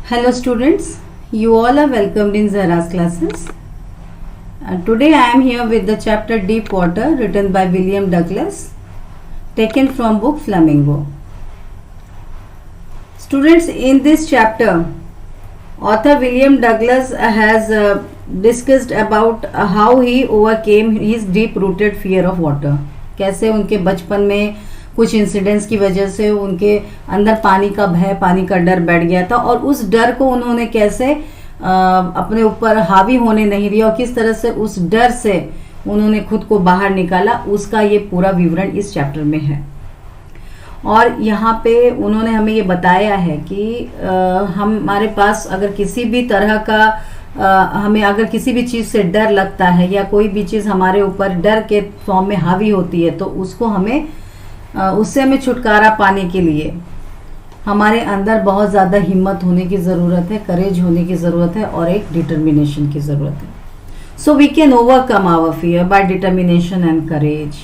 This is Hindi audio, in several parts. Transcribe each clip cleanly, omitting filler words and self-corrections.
Hello students, you all are welcomed in Zahra's classes. Today I am here with the chapter Deep Water written by William Douglas, taken from book Flamingo. Students, in this chapter, author William Douglas has discussed about how he overcame his deep rooted fear of water. कैसे उनके बचपन में कुछ इंसिडेंट्स की वजह से उनके अंदर पानी का भय, पानी का डर बैठ गया था और उस डर को उन्होंने कैसे अपने ऊपर हावी होने नहीं दिया और किस तरह से उस डर से उन्होंने खुद को बाहर निकाला, उसका ये पूरा विवरण इस चैप्टर में है। और यहाँ पे उन्होंने हमें ये बताया है कि हमारे पास अगर किसी भी तरह का हमें अगर किसी भी चीज़ से डर लगता है या कोई भी चीज़ हमारे ऊपर डर के फॉर्म में हावी होती है तो उसको हमें उससे हमें छुटकारा पाने के लिए हमारे अंदर बहुत ज़्यादा हिम्मत होने की ज़रूरत है, करेज होने की ज़रूरत है और एक डिटर्मिनेशन की ज़रूरत है। So we can overcome our fear by determination and courage,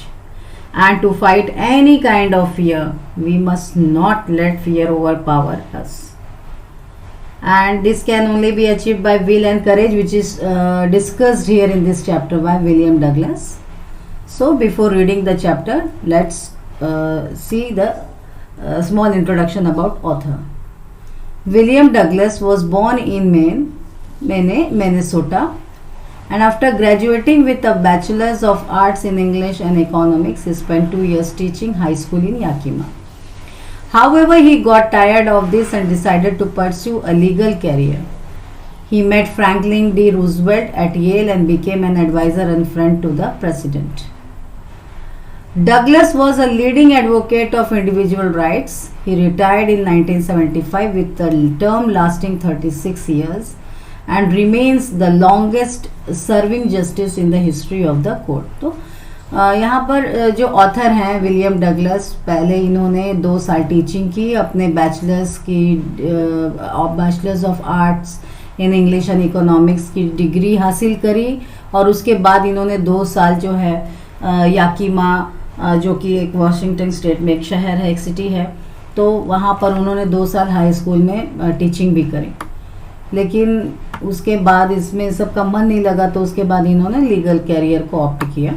and to fight any kind of fear we must not let fear overpower us, and this can only be achieved by will and courage, which is discussed here in this chapter by William Douglas. So before reading the chapter, let's see the small introduction about author. William Douglas was born in Maine, Minnesota, and after graduating with a bachelor's of arts in English and economics, he spent 2 years teaching high school in Yakima. However, he got tired of this and decided to pursue a legal career. He met Franklin D. Roosevelt at Yale and became an advisor and friend to the president. Douglas was a leading advocate of individual rights. He retired in 1975 with a term lasting 36 years and remains the longest serving justice in the history of the court. तो यहाँ पर जो ऑथर हैं विलियम डगलस, पहले इन्होंने 2 साल टीचिंग की, अपने bachelors of arts in English and economics की डिग्री हासिल करी और उसके बाद इन्होंने 2 साल जो है याकीमा, जो कि एक वाशिंगटन स्टेट में एक शहर है, एक सिटी है, तो वहाँ पर उन्होंने 2 साल हाई स्कूल में टीचिंग भी करी। लेकिन उसके बाद इसमें सबका मन नहीं लगा तो उसके बाद इन्होंने लीगल कैरियर को ऑप्ट किया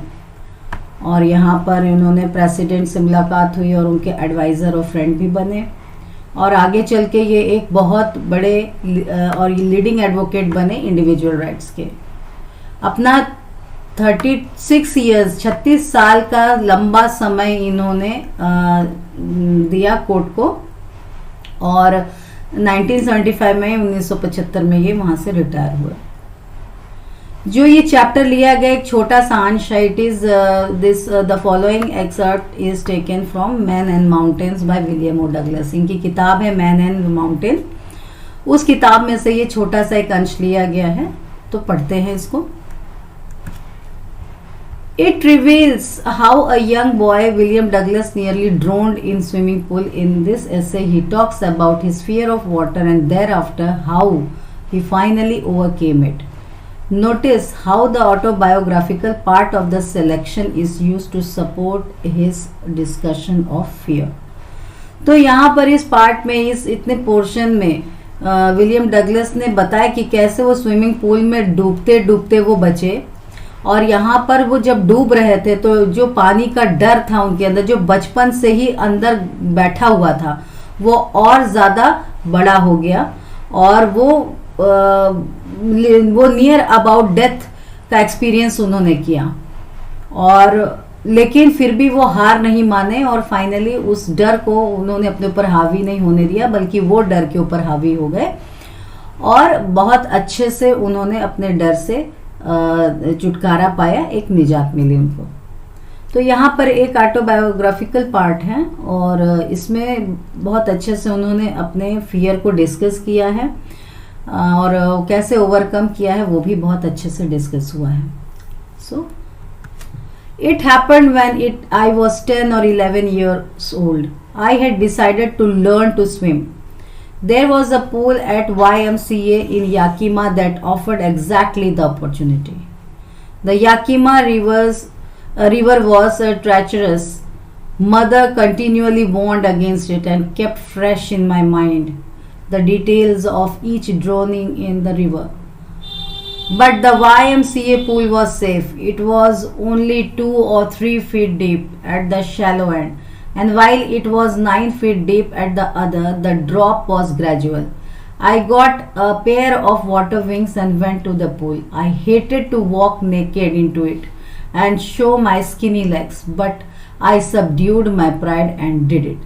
और यहाँ पर इन्होंने प्रेसिडेंट से मुलाकात हुई और उनके एडवाइज़र और फ्रेंड भी बने और आगे चल के ये एक बहुत बड़े और लीडिंग एडवोकेट बने इंडिविजुअल राइट्स के। अपना 36 साल का लंबा समय इन्होंने दिया कोर्ट को और 1975 में 1975 में ये वहाँ से रिटायर हुए। जो ये चैप्टर लिया गया एक छोटा सा अंश है। It is this the following excerpt is taken from man and mountains by William O Douglas. इनकी किताब है मैन एंड माउंटेन, उस किताब में से ये छोटा सा एक अंश लिया गया है, तो पढ़ते हैं इसको। It reveals how a young boy, William Douglas, nearly drowned in swimming pool. In this essay, he talks about his fear of water and thereafter how he finally overcame it. Notice how the autobiographical part of the selection is used to support his discussion of fear. तो यहाँ पर इस पार्ट में, इस इतने पोर्शन में विलियम डगलस ने बताया कि कैसे वो स्विमिंग पूल में डूबते डूबते वो बचे और यहाँ पर वो जब डूब रहे थे तो जो पानी का डर था उनके अंदर, जो बचपन से ही अंदर बैठा हुआ था, वो और ज़्यादा बड़ा हो गया और वो नियर अबाउट डेथ का एक्सपीरियंस उन्होंने किया और लेकिन फिर भी वो हार नहीं माने और फाइनली उस डर को उन्होंने अपने ऊपर हावी नहीं होने दिया, बल्कि वो डर के ऊपर हावी हो गए और बहुत अच्छे से उन्होंने अपने डर से छुटकारा पाया, एक निजात मिली उनको। तो यहाँ पर एक ऑटोबायोग्राफिकल पार्ट है और इसमें बहुत अच्छे से उन्होंने अपने फियर को डिस्कस किया है और कैसे ओवरकम किया है वो भी बहुत अच्छे से डिस्कस हुआ है। So it happened when I was 10 or 11 years old. I had decided to learn to swim. There was a pool at YMCA in Yakima that offered exactly the opportunity. The Yakima river was treacherous. Mother continually warned against it and kept fresh in my mind the details of each drowning in the river. But the YMCA pool was safe. It was only 2 or 3 feet deep at the shallow end, and while it was 9 feet deep at the other, the drop was gradual. I got a pair of water wings and went to the pool. I hated to walk naked into it and show my skinny legs, but I subdued my pride and did it.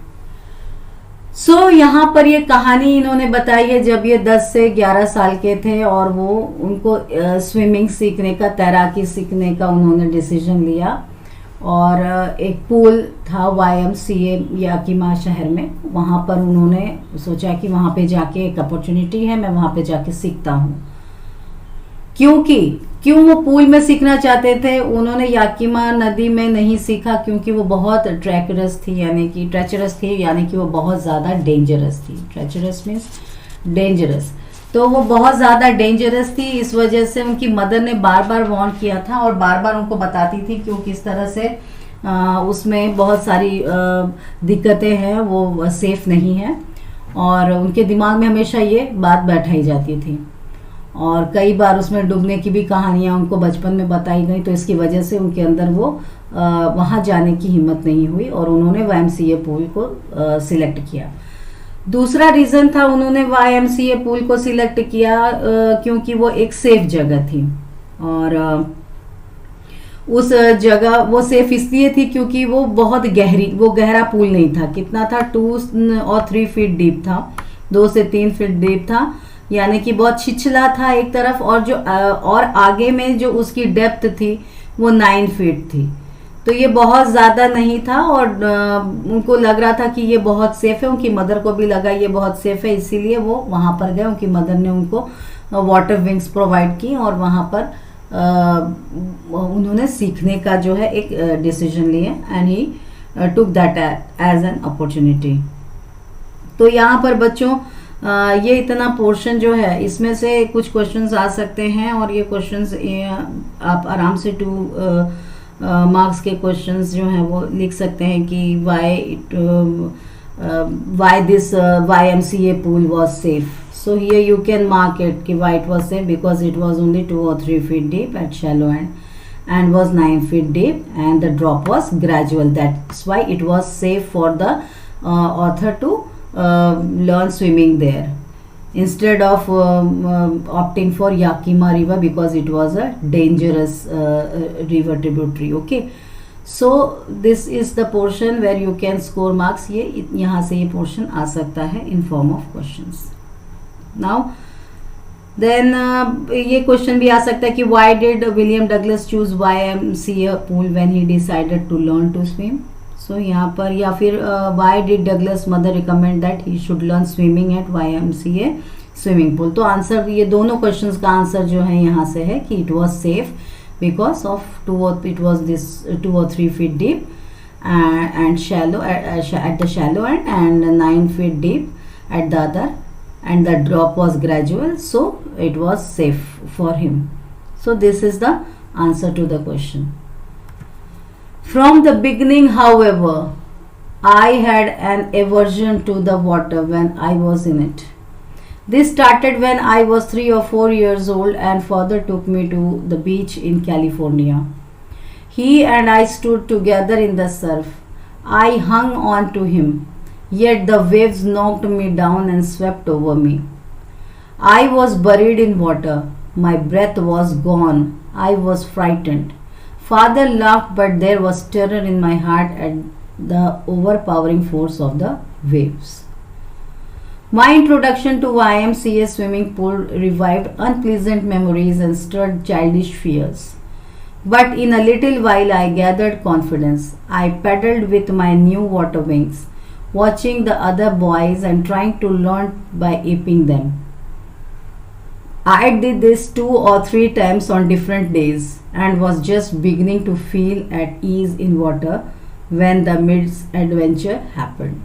यहाँ पर ये कहानी इन्होंने बताई है जब ये 10 से 11 साल के थे और वो उनको स्विमिंग सीखने का, तैराकी सीखने का उन्होंने डिसीजन लिया, और एक पूल था YMCA याकीमा शहर में, वहाँ पर उन्होंने सोचा कि वहाँ पे जाके एक अपॉर्चुनिटी है, मैं वहाँ पे जाके सीखता हूँ। क्यों वो पूल में सीखना चाहते थे? उन्होंने याकीमा नदी में नहीं सीखा क्योंकि वो बहुत ट्रेचरस थी, यानी कि वो बहुत ज़्यादा डेंजरस थी। ट्रेचरस मीन्स डेंजरस, तो वो बहुत ज़्यादा डेंजरस थी। इस वजह से उनकी मदर ने बार बार वार्न किया था और बार बार उनको बताती थी कि किस तरह से उसमें बहुत सारी दिक्कतें हैं, वो सेफ नहीं है, और उनके दिमाग में हमेशा ये बात बैठाई जाती थी। और कई बार उसमें डूबने की भी कहानियाँ उनको बचपन में बताई गई, तो इसकी वजह से उनके अंदर वो वहाँ जाने की हिम्मत नहीं हुई और उन्होंने YMCA पूल को सिलेक्ट किया। दूसरा रीज़न था उन्होंने YMCA पूल को सिलेक्ट किया क्योंकि वो एक सेफ जगह थी, और उस जगह वो सेफ इसलिए थी क्योंकि वो बहुत गहरा पूल नहीं था। कितना था? 2 और 3 फीट डीप था, 2 से 3 फीट डीप था, यानी कि बहुत छिछला था एक तरफ, और आगे में जो उसकी डेप्थ थी वो 9 फीट थी। तो ये बहुत ज़्यादा नहीं था और उनको लग रहा था कि ये बहुत सेफ है। उनकी मदर को भी लगा ये बहुत सेफ है, इसीलिए वो वहाँ पर गए। उनकी मदर ने उनको वाटर विंग्स प्रोवाइड की और वहाँ पर उन्होंने सीखने का जो है एक डिसीजन लिया, and he took that as an opportunity. तो यहाँ पर बच्चों ये इतना पोर्शन जो है, इसमें से कुछ क्वेश्चंस आ सकते हैं, और ये क्वेश्चंस आप आराम से 2 मार्क्स के क्वेश्चंस जो हैं वो लिख सकते हैं कि why this YMCA pool was safe. So here you can mark it कि why it was safe, because it was only 2 or 3 feet deep at shallow end and was 9 feet deep, and the drop was gradual. That's why it was safe for the author to learn swimming there, instead of opting for Yakima river, because it was a dangerous river tributary. Okay, so this is the portion where you can score marks. ये यहाँ से ये portion आ सकता है in form of questions. Now then ये question भी आ सकता है कि why did William Douglas choose YMCA pool when he decided to learn to swim? So यहाँ पर, या फिर why did Douglas mother recommend that he should learn swimming at YMCA swimming pool? तो आंसर, ये दोनों क्वेश्चंस का आंसर जो है यहाँ से है कि it was safe because of 2 or 3 feet deep and shallow at the shallow end, and 9 feet deep at the other, and the drop was gradual, so it was safe for him. So this is the answer to the question. From the beginning, however, I had an aversion to the water when I was in it. This started when I was 3 or 4 years old and father took me to the beach in California. He and I stood together in the surf. I hung on to him, yet the waves knocked me down and swept over me. I was buried in water. My breath was gone. I was frightened. Father laughed, but there was terror in my heart at the overpowering force of the waves. My introduction to YMCA swimming pool revived unpleasant memories and stirred childish fears. But in a little while I gathered confidence. I paddled with my new water wings, watching the other boys and trying to learn by aping them. I did this 2 or 3 times on different days and was just beginning to feel at ease in water when the mid-adventure happened.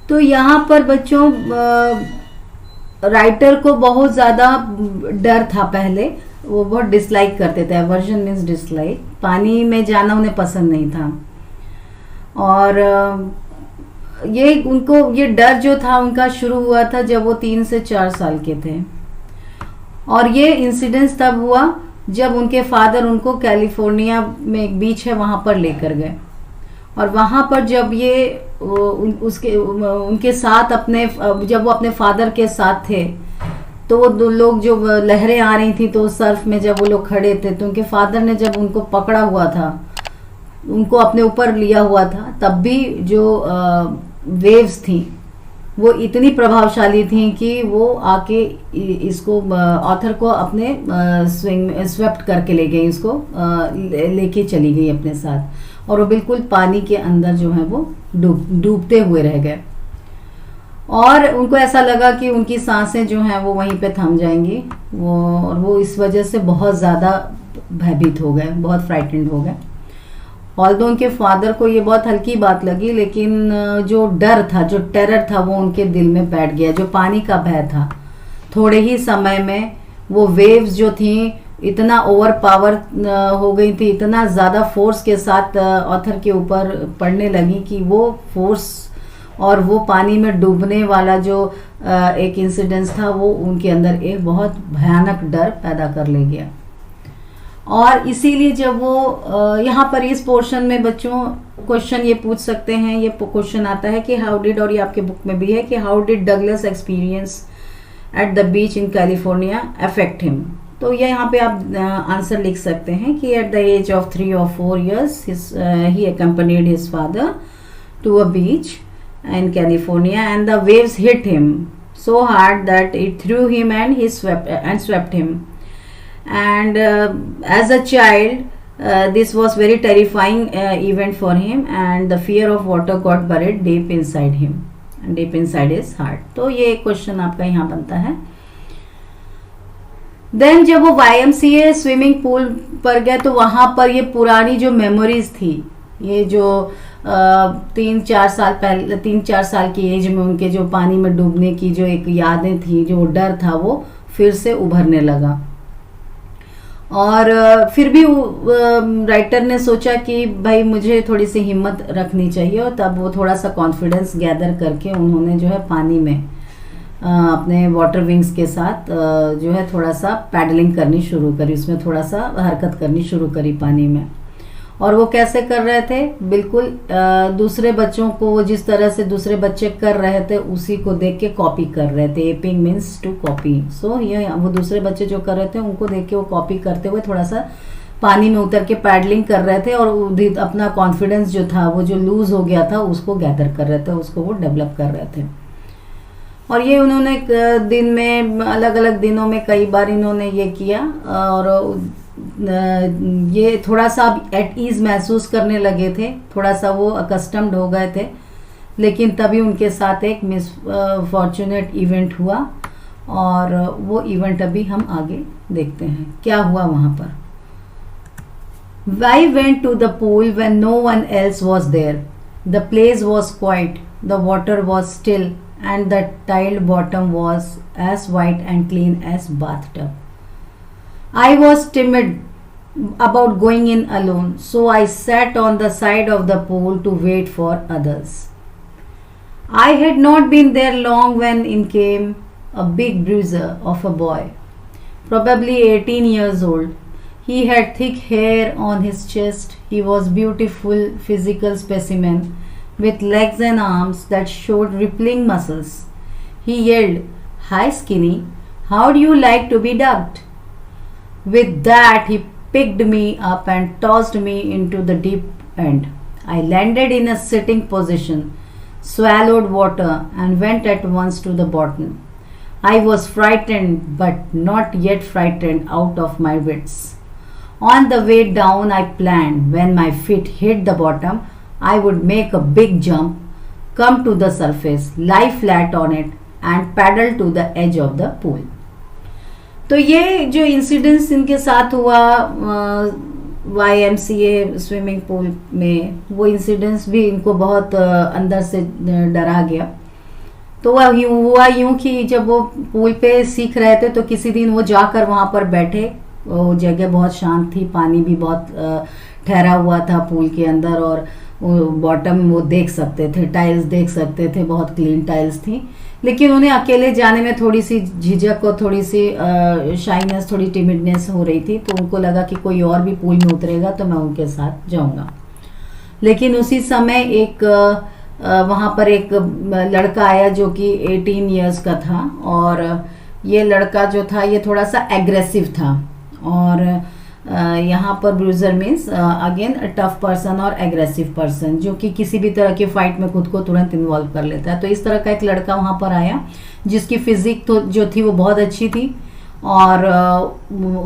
तो यहाँ पर बच्चों राइटर को बहुत ज़्यादा डर था पहले, वो बहुत डिसलाइक करते थे। एवर्जन मीन्स डिसलाइक, पानी में जाना उन्हें पसंद नहीं था। और ये उनको ये डर जो था उनका शुरू हुआ था जब वो 3 से 4 साल के थे, और ये इंसिडेंस तब हुआ जब उनके फादर उनको कैलिफोर्निया में एक बीच है वहाँ पर लेकर गए, और वहाँ पर जब ये उनके साथ अपने जब वो अपने फादर के साथ थे तो वो दो लोग जो लहरें आ रही थी तो सर्फ में जब वो लोग खड़े थे तो उनके फादर ने जब उनको पकड़ा हुआ था, उनको अपने ऊपर लिया हुआ था, तब भी जो वेव्स थी वो इतनी प्रभावशाली थी कि वो आके इसको ऑथर को अपने स्वेप्ट करके ले गई, इसको लेके चली गई अपने साथ, और वो बिल्कुल पानी के अंदर जो है वो डूबते हुए रह गए। और उनको ऐसा लगा कि उनकी सांसें जो हैं वो वहीं पे थम जाएंगी, और वो इस वजह से बहुत ज़्यादा भयभीत हो गए, बहुत फ्राइटेंड हो गए। ऑल्दो उनके फादर को ये बहुत हल्की बात लगी, लेकिन जो डर था, जो टेरर था वो उनके दिल में बैठ गया, जो पानी का भय था। थोड़े ही समय में वो वेव्स जो थी इतना ओवर पावर हो गई थी, इतना ज़्यादा फोर्स के साथ ऑथर के ऊपर पड़ने लगी कि वो फोर्स और वो पानी में डूबने वाला जो एक इंसिडेंस था वो उनके अंदर एक बहुत भयानक डर पैदा कर ले गया। और इसीलिए जब वो यहाँ पर इस पोर्शन में बच्चों क्वेश्चन ये पूछ सकते हैं, ये क्वेश्चन आता है कि हाउ डिड, और ये आपके बुक में भी है कि how did Douglas experience at the beach in California affect him. तो ये यहाँ पे आप आंसर लिख सकते हैं कि at the age of 3 or 4 years he accompanied his father to a beach in California, and the waves hit him so hard that it threw him and swept him. And as a child, this was very terrifying event for him, and the fear of water got buried deep inside him, deep inside his heart. तो ये क्वेश्चन आपका यहाँ बनता है। देन जब वो YMCA स्विमिंग पूल पर गए तो वहाँ पर ये पुरानी जो मेमोरीज थी, ये जो 3-4 साल पहले, 3-4 साल की एज में उनके जो पानी में डूबने की जो एक यादें थी, जो डर था, वो फिर से उभरने लगा। और फिर भी राइटर ने सोचा कि भाई मुझे थोड़ी सी हिम्मत रखनी चाहिए, और तब वो थोड़ा सा कॉन्फिडेंस गैदर करके उन्होंने जो है पानी में अपने वाटर विंग्स के साथ जो है थोड़ा सा पैडलिंग करनी शुरू करी, उसमें थोड़ा सा हरकत करनी शुरू करी पानी में। और वो कैसे कर रहे थे, बिल्कुल दूसरे बच्चों को वो जिस तरह से दूसरे बच्चे कर रहे थे उसी को देख के कॉपी कर रहे थे। Aping means to copy. So ये वो दूसरे बच्चे जो कर रहे थे उनको देख के वो कॉपी करते हुए थोड़ा सा पानी में उतर के पैडलिंग कर रहे थे, और अपना कॉन्फिडेंस जो था वो जो लूज हो गया था उसको गैदर कर रहे थे, उसको वो डेवलप कर रहे थे। और ये उन्होंने दिन में अलग अलग दिनों में कई बार इन्होंने ये किया, और ये थोड़ा सा एट ईज महसूस करने लगे थे, थोड़ा सा वो अकस्टम्ड हो गए थे। लेकिन तभी उनके साथ एक मिसफॉर्चुनेट इवेंट हुआ, और वो इवेंट अभी हम आगे देखते हैं क्या हुआ वहाँ पर। I went to the pool when no one else was there. The place was quiet, the water was still, and the tiled bottom was as white and clean as bathtub. I was timid about going in alone, so I sat on the side of the pool to wait for others. I had not been there long when in came a big bruiser of a boy, probably 18 years old. He had thick hair on his chest. He was beautiful physical specimen with legs and arms that showed rippling muscles. He yelled, "Hi skinny, how do you like to be ducked?" With that, he picked me up and tossed me into the deep end. I landed in a sitting position, swallowed water, and went at once to the bottom. I was frightened, but not yet frightened out of my wits. On the way down, I planned when my feet hit the bottom, I would make a big jump, come to the surface, lie flat on it, and paddle to the edge of the pool. तो ये जो इंसिडेंस इनके साथ हुआ YMCA स्विमिंग पूल में, वो इंसिडेंस भी इनको बहुत अंदर से डरा गया। तो वह हुआ यूं कि जब वो पूल पे सीख रहे थे तो किसी दिन वो जाकर वहाँ पर बैठे। वो जगह बहुत शांत थी, पानी भी बहुत ठहरा हुआ था पूल के अंदर, और बॉटम वो देख सकते थे, टाइल्स देख सकते थे, बहुत क्लीन टाइल्स थी। लेकिन उन्हें अकेले जाने में थोड़ी सी झिझक और थोड़ी सी शाइनेस, थोड़ी टिमिडनेस हो रही थी। तो उनको लगा कि कोई और भी पूल में उतरेगा तो मैं उनके साथ जाऊंगा। लेकिन उसी समय एक वहाँ पर एक लड़का आया जो कि 18 इयर्स का था, और ये लड़का जो था ये थोड़ा सा एग्रेसिव था। और यहाँ पर bruiser means again tough person और एग्रेसिव पर्सन, जो कि किसी भी तरह की फाइट में खुद को तुरंत इन्वॉल्व कर लेता है। तो इस तरह का एक लड़का वहाँ पर आया जिसकी फिजिक तो जो थी वो बहुत अच्छी थी, और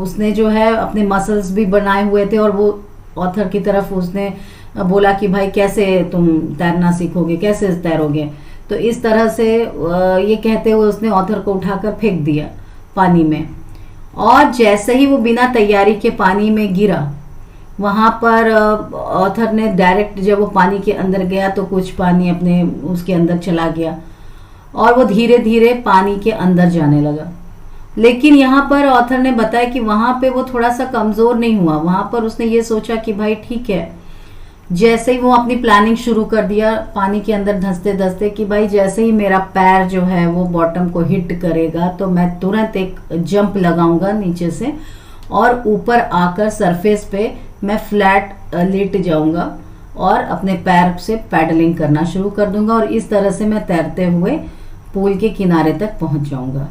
उसने जो है अपने मसल्स भी बनाए हुए थे। और वो ऑथर की तरफ उसने बोला कि भाई कैसे तुम तैरना सीखोगे, कैसे तैरोगे। तो इस तरह से ये कहते हुए उसने ऑथर को उठाकर फेंक दिया पानी में। और जैसे ही वो बिना तैयारी के पानी में गिरा, वहाँ पर ऑथर ने डायरेक्ट जब वो पानी के अंदर गया तो कुछ पानी अपने उसके अंदर चला गया, और वो धीरे धीरे पानी के अंदर जाने लगा। लेकिन यहाँ पर ऑथर ने बताया कि वहाँ पे वो थोड़ा सा कमज़ोर नहीं हुआ। वहाँ पर उसने ये सोचा कि भाई ठीक है, जैसे ही वो अपनी प्लानिंग शुरू कर दिया पानी के अंदर धंसते धंसते, कि भाई जैसे ही मेरा पैर जो है वो बॉटम को हिट करेगा तो मैं तुरंत एक जंप लगाऊंगा नीचे से, और ऊपर आकर सरफेस पे मैं फ्लैट लेट जाऊंगा और अपने पैर से पैडलिंग करना शुरू कर दूंगा, और इस तरह से मैं तैरते हुए पूल के किनारे तक पहुंच जाऊंगा।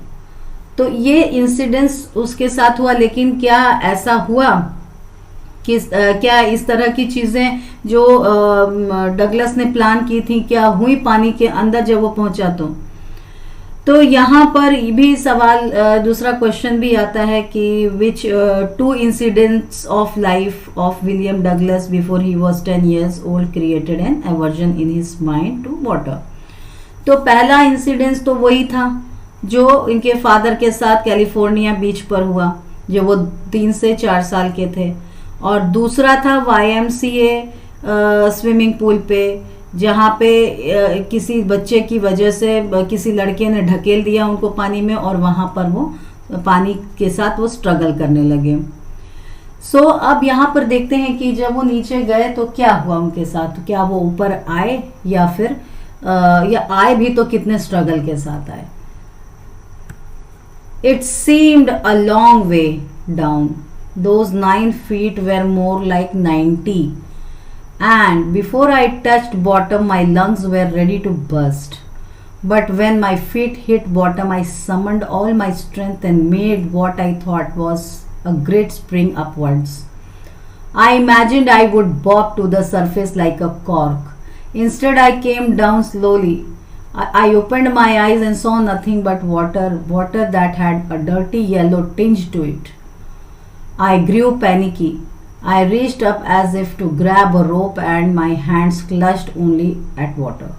तो ये इंसिडेंस उसके साथ हुआ। लेकिन क्या ऐसा हुआ कि क्या इस तरह की चीज़ें जो डगलस ने प्लान की थी क्या हुई पानी के अंदर जब वो पहुंचा? तो यहाँ पर भी सवाल, दूसरा क्वेश्चन भी आता है कि which 2 incidents of life of William Douglas before he was 10 years old created an aversion in his mind to water. तो पहला इंसिडेंस तो वही था जो इनके फादर के साथ कैलिफोर्निया बीच पर हुआ, जो वो 3 से 4 साल के थे। और दूसरा था YMCA स्विमिंग पूल पे, जहाँ पे किसी बच्चे की वजह से किसी लड़के ने ढकेल दिया उनको पानी में, और वहाँ पर वो पानी के साथ वो स्ट्रगल करने लगे। सो अब यहाँ पर देखते हैं कि जब वो नीचे गए तो क्या हुआ उनके साथ। क्या वो ऊपर आए, या फिर या आए भी तो कितने स्ट्रगल के साथ आए। It seemed a long way down. Those 9 feet were more like 90. And before I touched bottom, my lungs were ready to burst. But when my feet hit bottom, I summoned all my strength and made what I thought was a great spring upwards. I imagined I would bob to the surface like a cork. Instead, I came down slowly. I opened my eyes and saw nothing but water that had a dirty yellow tinge to it. I grew panicky. I reached up as if to grab a rope and my hands clutched only at water.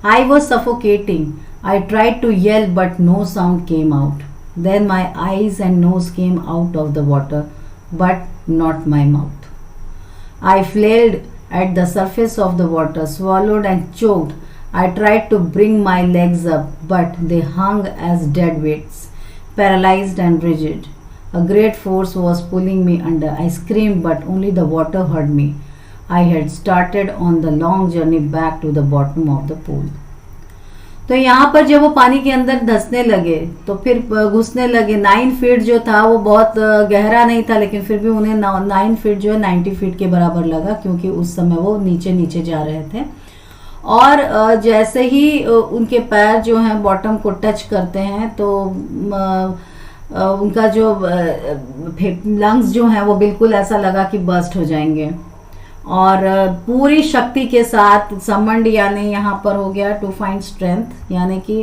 I was suffocating. I tried to yell but no sound came out. Then my eyes and nose came out of the water but not my mouth. I flailed at the surface of the water, swallowed and choked. I tried to bring my legs up, but they hung as dead weights, paralyzed and rigid. A great force was pulling me under. I screamed, but only the water heard me. I had started on the long journey back to the bottom of the pool. तो यहाँ पर जब वो पानी के अंदर धंसने लगे तो फिर घुसने लगे। 9 फीट जो था वो बहुत गहरा नहीं था, लेकिन फिर भी उन्हें 9 फीट जो है 90 फीट के बराबर लगा, क्योंकि उस समय वो नीचे नीचे जा रहे थे। और जैसे ही उनके पैर जो हैं बॉटम को टच करते हैं तो उनका जो लंग्स जो हैं वो बिल्कुल ऐसा लगा कि बर्स्ट हो जाएंगे। और पूरी शक्ति के साथ समंड, यानी यहाँ पर हो गया टू फाइंड स्ट्रेंथ, यानी कि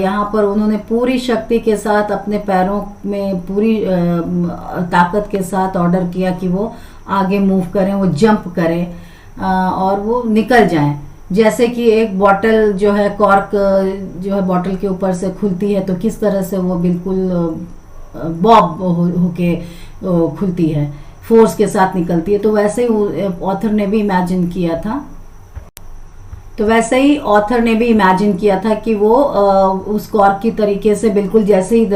यहाँ पर उन्होंने पूरी शक्ति के साथ अपने पैरों में पूरी ताकत के साथ ऑर्डर किया कि वो आगे मूव करें, वो जंप करें और वो निकल जाएं। जैसे कि एक बॉटल जो है, कॉर्क जो है बॉटल के ऊपर से खुलती है तो किस तरह से वो बिल्कुल बॉब होके खुलती है, फोर्स के साथ निकलती है। तो वैसे ही ऑथर ने भी इमेजिन किया था कि वो उस कॉर्क की तरीके से बिल्कुल जैसे ही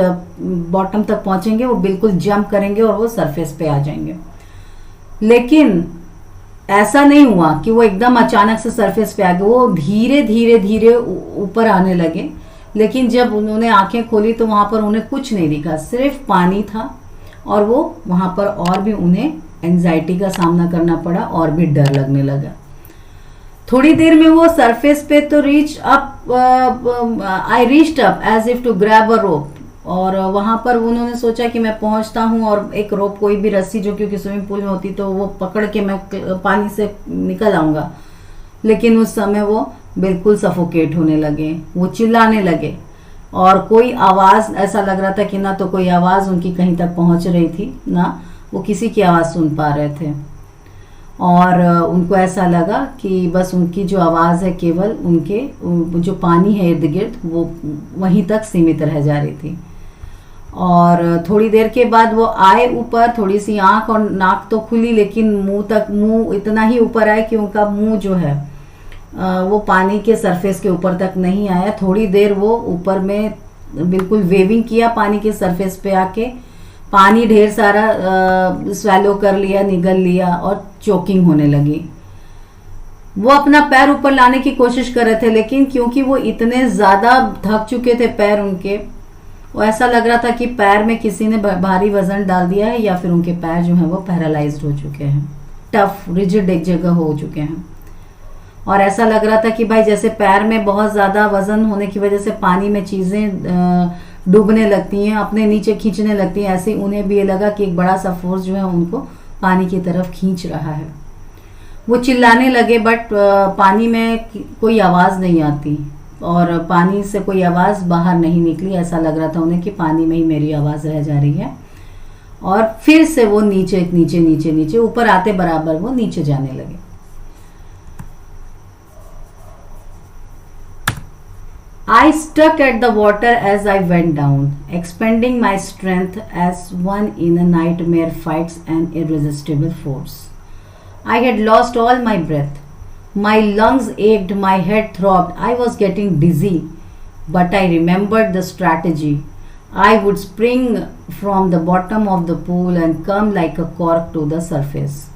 बॉटम तक पहुंचेंगे वो बिल्कुल जंप करेंगे और वो सरफेस पे आ जाएंगे। लेकिन ऐसा नहीं हुआ कि वो एकदम अचानक से सरफेस पे आ गए, वो धीरे धीरे धीरे ऊपर आने लगे। लेकिन जब उन्होंने आंखें खोली तो वहां पर उन्हें कुछ नहीं दिखा, सिर्फ पानी था। और वो वहां पर और भी उन्हें एंजाइटी का सामना करना पड़ा और भी डर लगने लगा। थोड़ी देर में वो सरफेस पे तो reach up, I reached up as if to grab a rope. और वहां पर उन्होंने सोचा कि मैं पहुंचता हूं और एक रोप, कोई भी रस्सी जो क्योंकि स्विमिंग पूल में होती तो वो पकड़ के मैं पानी से निकल आऊंगा। लेकिन उस समय वो बिल्कुल सफोकेट होने लगे, वो चिल्लाने लगे और कोई आवाज, ऐसा लग रहा था कि ना तो कोई आवाज उनकी कहीं तक पहुंच रही थी, ना वो किसी की आवाज सुन पा रहे थे। और उनको ऐसा लगा कि बस उनकी जो आवाज़ है केवल उनके जो पानी है इर्द गिर्द वो वहीं तक सीमित रह जा रही थी। और थोड़ी देर के बाद वो आए ऊपर, थोड़ी सी आंख और नाक तो खुली, लेकिन मुंह इतना ही ऊपर आया कि उनका मुंह जो है वो पानी के सरफेस के ऊपर तक नहीं आया। थोड़ी देर वो ऊपर में बिल्कुल वेविंग किया पानी के सरफेस पे आके, पानी ढेर सारा स्वेलो कर लिया, निगल लिया और चोकिंग होने लगी। वो अपना पैर ऊपर लाने की कोशिश कर रहे थे, लेकिन क्योंकि वो इतने ज़्यादा थक चुके थे पैर उनके, वो ऐसा लग रहा था कि पैर में किसी ने भारी वजन डाल दिया है या फिर उनके पैर जो हैं वो पैरालाइज्ड हो चुके हैं, टफ रिजिड एक जगह हो चुके हैं। और ऐसा लग रहा था कि भाई जैसे पैर में बहुत ज़्यादा वजन होने की वजह से पानी में चीज़ें डूबने लगती हैं, अपने नीचे खींचने लगती हैं, ऐसे उन्हें भी ये लगा कि एक बड़ा सा फोर्स जो है उनको पानी की तरफ खींच रहा है। वो चिल्लाने लगे बट पानी में कोई आवाज़ नहीं आती और पानी से कोई आवाज़ बाहर नहीं निकली। ऐसा लग रहा था उन्हें कि पानी में ही मेरी आवाज़ रह जा रही है। और फिर से वो नीचे नीचे नीचे नीचे ऊपर आते बराबर वो नीचे जाने लगे। I stuck at the water as I went down, expending my strength as one in a nightmare fights an irresistible force. I had lost all my breath. My lungs ached, my head throbbed, I was getting dizzy. But I remembered the strategy. I would spring from the bottom of the pool and come like a cork to the surface.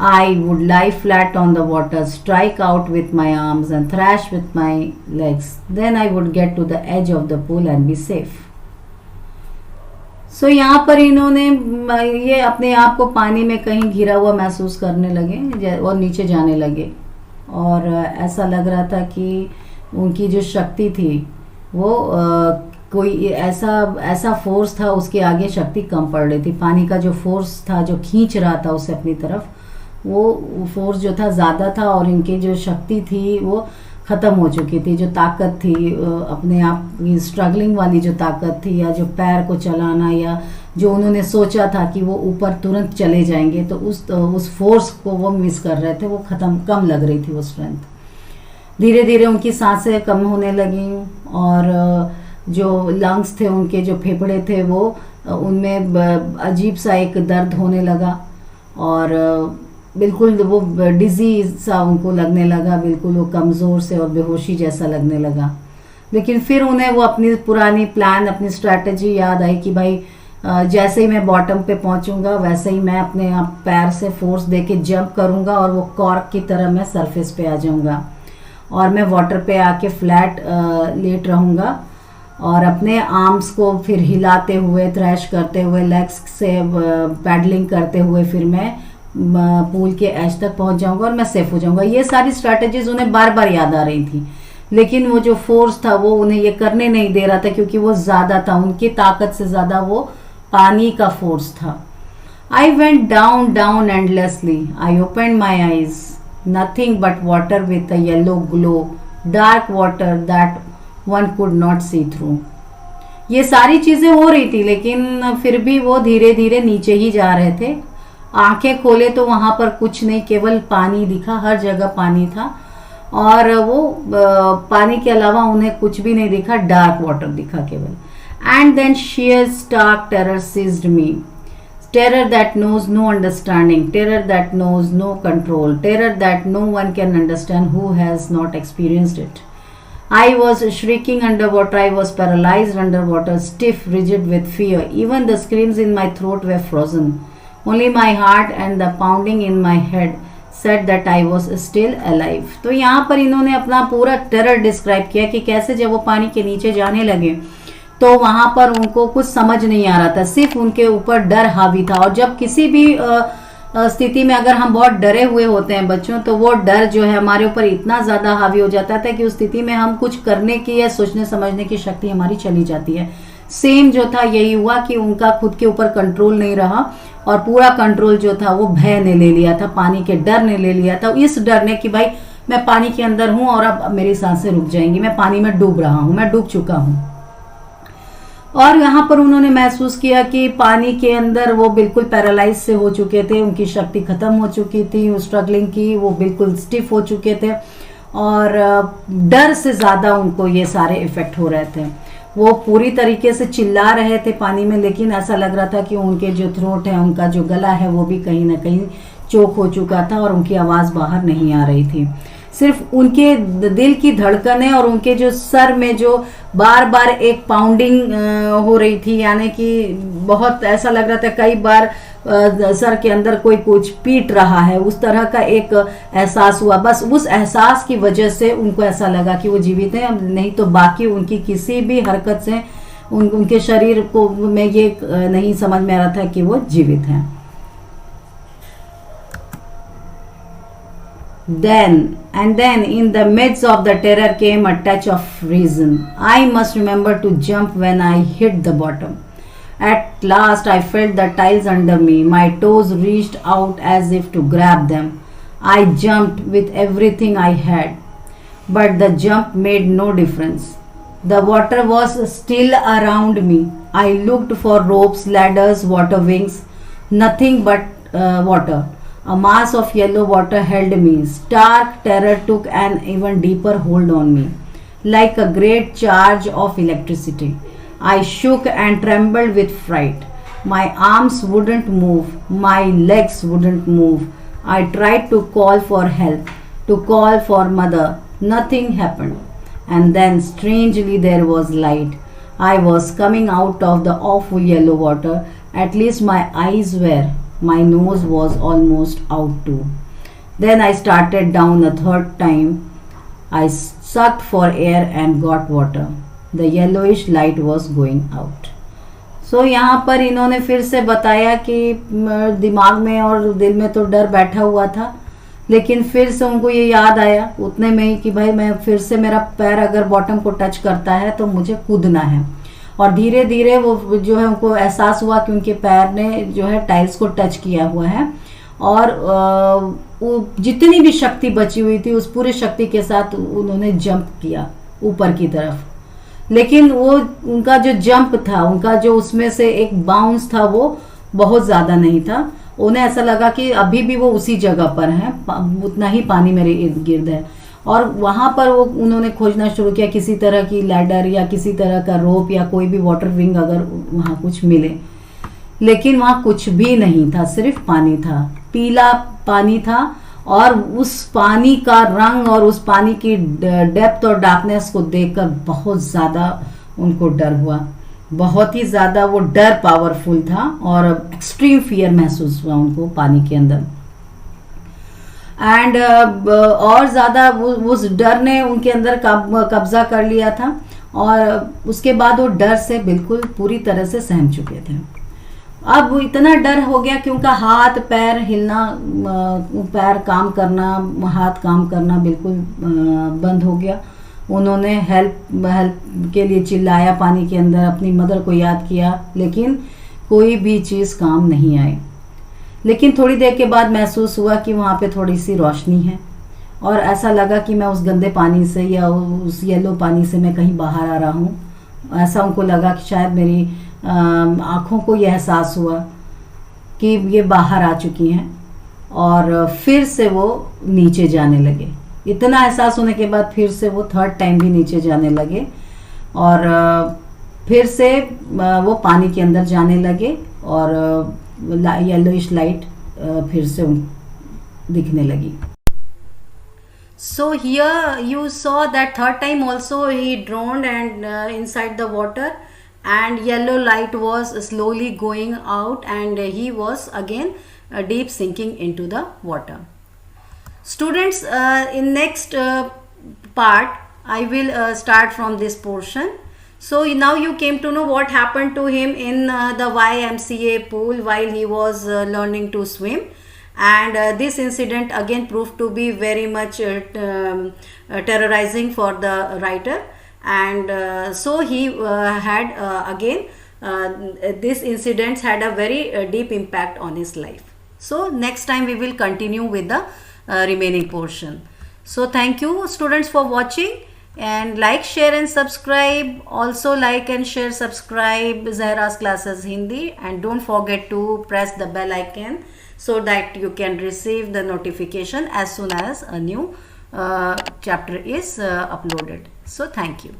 I would lie flat on the water, strike out with my arms and thrash with my legs. Then I would get to the edge of the pool and be safe. So यहाँ पर इन्होंने ये अपने आप को पानी में कहीं घिरा हुआ महसूस करने लगे और नीचे जाने लगे। और ऐसा लग रहा था कि उनकी जो शक्ति थी वो कोई ऐसा फोर्स था, उसके आगे शक्ति कम पड़ रही थी। पानी का जो फोर्स था जो खींच रहा था उसे अपनी तरफ, वो फोर्स जो था ज़्यादा था और इनकी जो शक्ति थी वो ख़त्म हो चुकी थी। जो ताकत थी अपने आप की स्ट्रगलिंग वाली जो ताकत थी, या जो पैर को चलाना, या जो उन्होंने सोचा था कि वो ऊपर तुरंत चले जाएंगे, तो उस फोर्स को वो मिस कर रहे थे। वो कम लग रही थी वो स्ट्रेंथ। धीरे धीरे उनकी सांसें कम होने लगी और जो लंग्स थे उनके, जो फेफड़े थे, वो उनमें अजीब सा एक दर्द होने लगा और बिल्कुल वो डिजी सा उनको लगने लगा, बिल्कुल वो कमज़ोर से और बेहोशी जैसा लगने लगा। लेकिन फिर उन्हें वो अपनी पुरानी प्लान, अपनी स्ट्रैटेजी याद आई कि भाई जैसे ही मैं बॉटम पे पहुंचूंगा वैसे ही मैं अपने आप पैर से फोर्स देके जंप करूंगा और वो कॉर्क की तरह मैं सरफेस पे आ जाऊंगा और मैं वाटर पे आके फ्लैट लेट रहूंगा और अपने आर्म्स को फिर हिलाते हुए, थ्रैश करते हुए, लेग्स से पैडलिंग करते हुए फिर मैं पूल के एज तक पहुंच जाऊंगा और मैं सेफ हो जाऊंगा। ये सारी स्ट्रैटेजीज उन्हें बार बार याद आ रही थी, लेकिन वो जो फोर्स था वो उन्हें ये करने नहीं दे रहा था क्योंकि वो ज़्यादा था, उनकी ताकत से ज़्यादा वो पानी का फोर्स था। I went down down endlessly, I open my eyes, nothing but water with a yellow glow, dark water that one could not see through. ये सारी चीज़ें हो रही थी लेकिन फिर भी वो धीरे धीरे नीचे ही जा रहे थे। आंखें खोले तो वहां पर कुछ नहीं, केवल पानी दिखा, हर जगह पानी था और वो पानी के अलावा उन्हें कुछ भी नहीं दिखा, डार्क वाटर दिखा केवल। And then sheer stark terror seized me, terror that knows no understanding, terror that knows no control, terror that no one can understand who has not experienced it. I was shrieking underwater, I was paralyzed underwater, stiff, rigid with fear. Even the screams in my throat were frozen. Only my heart and the pounding in my head said that I was still alive. तो यहाँ पर इन्होंने अपना पूरा टेरर डिस्क्राइब किया कि कैसे जब वो पानी के नीचे जाने लगे तो वहां पर उनको कुछ समझ नहीं आ रहा था, सिर्फ उनके ऊपर डर हावी था। और जब किसी भी स्थिति में अगर हम बहुत डरे हुए होते हैं बच्चों, तो वो डर जो है हमारे ऊपर इतना ज्यादा हावी हो जाता था कि उस स्थिति में हम कुछ करने की या सोचने समझने की शक्ति हमारी चली जाती है। सेम जो था यही हुआ कि उनका खुद के ऊपर कंट्रोल नहीं रहा और पूरा कंट्रोल जो था वो भय ने ले लिया था, पानी के डर ने ले लिया था। इस डर ने कि भाई मैं पानी के अंदर हूं और अब मेरी सांसें रुक जाएंगी, मैं पानी में डूब रहा हूं, मैं डूब चुका हूं। और यहाँ पर उन्होंने महसूस किया कि पानी के अंदर वो बिल्कुल पैरालाइज से हो चुके थे, उनकी शक्ति खत्म हो चुकी थी, वो स्ट्रगलिंग की, वो बिल्कुल स्टिफ हो चुके थे और डर से ज़्यादा उनको ये सारे इफेक्ट हो रहे थे। वो पूरी तरीके से चिल्ला रहे थे पानी में, लेकिन ऐसा लग रहा था कि उनके जो थ्रोट है, उनका जो गला है, वो भी कहीं ना कहीं चोक हो चुका था और उनकी आवाज़ बाहर नहीं आ रही थी। सिर्फ उनके दिल की धड़कनें और उनके जो सर में जो बार बार एक पाउंडिंग हो रही थी, यानी कि बहुत ऐसा लग रहा था कई बार सर के अंदर कोई कुछ पीट रहा है, उस तरह का एक एहसास हुआ। बस उस एहसास की वजह से उनको ऐसा लगा कि वो जीवित हैं, नहीं तो बाकी उनकी किसी भी हरकत से उनके शरीर को में ये नहीं समझ में आ रहा था कि वो जीवित हैं। Then in the midst of the terror came a touch of reason. I must remember to jump when I hit the bottom. At last I felt the tiles under me. My toes reached out as if to grab them. I jumped with everything I had, but the jump made no difference. The water was still around me. I looked for ropes, ladders, water wings. Nothing but water. A mass of yellow water held me. Stark terror took an even deeper hold on me, like a great charge of electricity. I shook and trembled with fright. My arms wouldn't move. My legs wouldn't move. I tried to call for help, to call for mother. Nothing happened. And then, strangely, there was light. I was coming out of the awful yellow water. At least my eyes were. My nose was almost out too. Then I started down a third time. I sucked for air and got water. The yellowish light was going out. So यहाँ पर इन्होंने फिर से बताया कि दिमाग में और दिल में तो डर बैठा हुआ था, लेकिन फिर से उनको ये याद आया उतने में ही कि भाई मैं फिर से, मेरा पैर अगर बॉटम को टच करता है तो मुझे कूदना है। और धीरे धीरे वो जो है उनको एहसास हुआ कि उनके पैर ने जो है टाइल्स को टच किया हुआ है और वो जितनी भी शक्ति बची हुई थी उस पूरी शक्ति के साथ उन्होंने जंप किया ऊपर की तरफ। लेकिन वो उनका जो जंप था, उनका जो उसमें से एक बाउंस था, वो बहुत ज़्यादा नहीं था। उन्हें ऐसा लगा कि अभी भी वो उसी जगह पर है, उतना ही पानी मेरे इर्द गिर्द है। और वहाँ पर वो उन्होंने खोजना शुरू किया किसी तरह की लैडर या किसी तरह का रोप या कोई भी वाटर विंग अगर वहाँ कुछ मिले, लेकिन वहाँ कुछ भी नहीं था, सिर्फ पानी था, पीला पानी था। और उस पानी का रंग और उस पानी की डेप्थ और डार्कनेस को देखकर बहुत ज़्यादा उनको डर हुआ, बहुत ही ज़्यादा वो डर पावरफुल था और एक्सट्रीम फियर महसूस हुआ उनको पानी के अंदर। एंड और ज़्यादा उस डर ने उनके अंदर कब्जा कर लिया था और उसके बाद वो डर से बिल्कुल पूरी तरह से सहम चुके थे। अब वो इतना डर हो गया कि उनका हाथ पैर हिलना, पैर काम करना, हाथ काम करना बिल्कुल बंद हो गया। उन्होंने हेल्प के लिए चिल्लाया पानी के अंदर, अपनी मदर को याद किया, लेकिन कोई भी चीज़ काम नहीं आई। लेकिन थोड़ी देर के बाद महसूस हुआ कि वहाँ पे थोड़ी सी रोशनी है और ऐसा लगा कि मैं उस गंदे पानी से या उस येलो पानी से मैं कहीं बाहर आ रहा हूँ। ऐसा उनको लगा कि शायद मेरी आँखों को यह एहसास हुआ कि ये बाहर आ चुकी हैं और फिर से वो नीचे जाने लगे। इतना एहसास होने के बाद फिर से वो थर्ड टाइम भी नीचे जाने लगे और फिर से वो पानी के अंदर जाने लगे और येलोइश लाइट फिर से दिखने लगी। So here you saw that third time also he drowned and inside the water and yellow light was slowly going out, and he was again deep sinking into the water. Students, in next part I will start from this portion. So now you came to know what happened to him in the YMCA pool while he was learning to swim, and this incident again proved to be very much terrorizing for the writer, and so he had again this incidents had a very deep impact on his life. So next time we will continue with the remaining portion. So thank you students for watching, and like, share and subscribe. Also like and share, subscribe Zahra's Classes Hindi, and don't forget to press the bell icon so that you can receive the notification as soon as a new chapter is uploaded. So thank you.